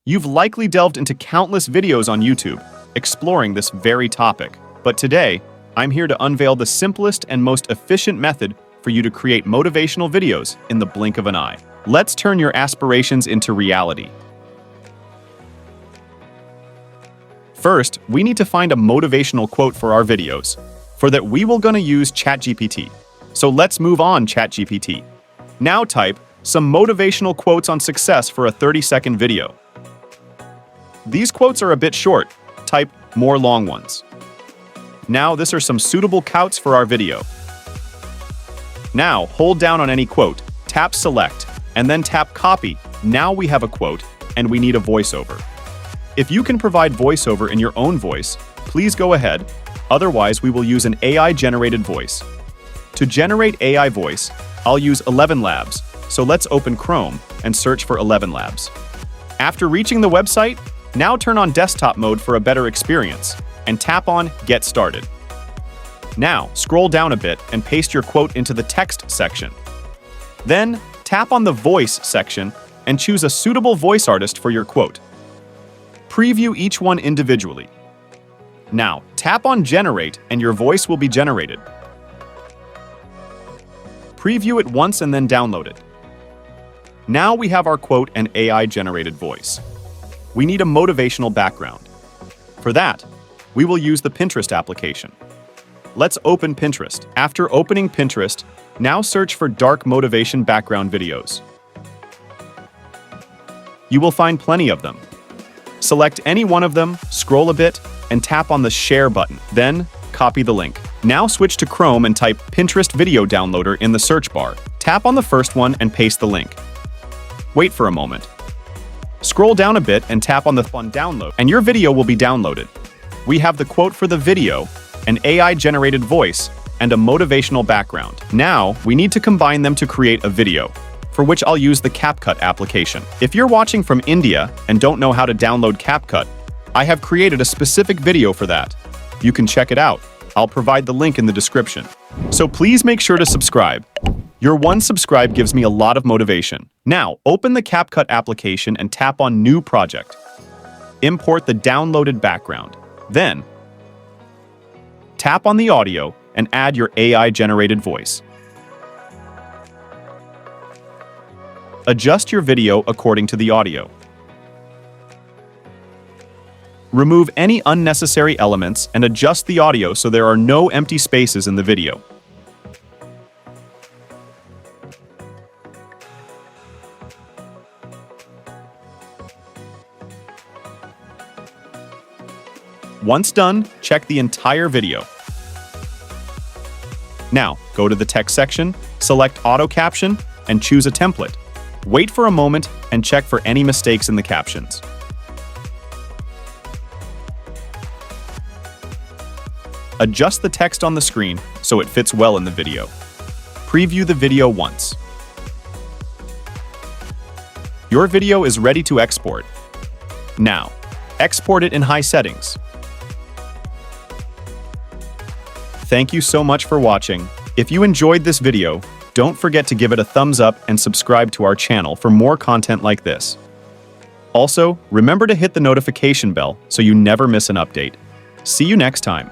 You've likely delved into countless videos on YouTube, exploring this very topic. But today, I'm here to unveil the simplest and most efficient method for you to create motivational videos in the blink of an eye. Let's turn your aspirations into reality. First, we need to find a motivational quote for our videos. For that, we will gonna use ChatGPT. So let's move on, ChatGPT. Now type some motivational quotes on success for a 30-second video. These quotes are a bit short. Type more long ones. Now, these are some suitable quotes for our video. Now, hold down on any quote, tap select, and then tap copy. Now we have a quote, and we need a voiceover. If you can provide voiceover in your own voice, please go ahead. Otherwise, we will use an AI-generated voice. To generate AI voice, I'll use 11 Labs. So let's open Chrome and search for 11 Labs. After reaching the website, now turn on desktop mode for a better experience and tap on Get Started. Now, scroll down a bit and paste your quote into the text section. Then, tap on the Voice section and choose a suitable voice artist for your quote. Preview each one individually. Now, tap on Generate and your voice will be generated. Preview it once and then download it. Now we have our quote and AI-generated voice. We need a motivational background. For that, we will use the Pinterest application. Let's open Pinterest. After opening Pinterest, now search for dark motivation background videos. You will find plenty of them. Select any one of them, scroll a bit, and tap on the Share button. Then, copy the link. Now switch to Chrome and type Pinterest Video Downloader in the search bar. Tap on the first one and paste the link. Wait for a moment. Scroll down a bit and tap on the download, and your video will be downloaded. We have the quote for the video, an AI-generated voice, and a motivational background. Now, we need to combine them to create a video, for which I'll use the CapCut application. If you're watching from India and don't know how to download CapCut, I have created a specific video for that. You can check it out. I'll provide the link in the description. So please make sure to subscribe. Your one subscribe gives me a lot of motivation. Now, open the CapCut application and tap on New Project. Import the downloaded background. Then, tap on the audio and add your AI-generated voice. Adjust your video according to the audio. Remove any unnecessary elements and adjust the audio so there are no empty spaces in the video. Once done, check the entire video. Now, go to the text section, select Auto Caption, and choose a template. Wait for a moment and check for any mistakes in the captions. Adjust the text on the screen so it fits well in the video. Preview the video once. Your video is ready to export. Now, export it in high settings. Thank you so much for watching. If you enjoyed this video, don't forget to give it a thumbs up and subscribe to our channel for more content like this. Also, remember to hit the notification bell so you never miss an update. See you next time.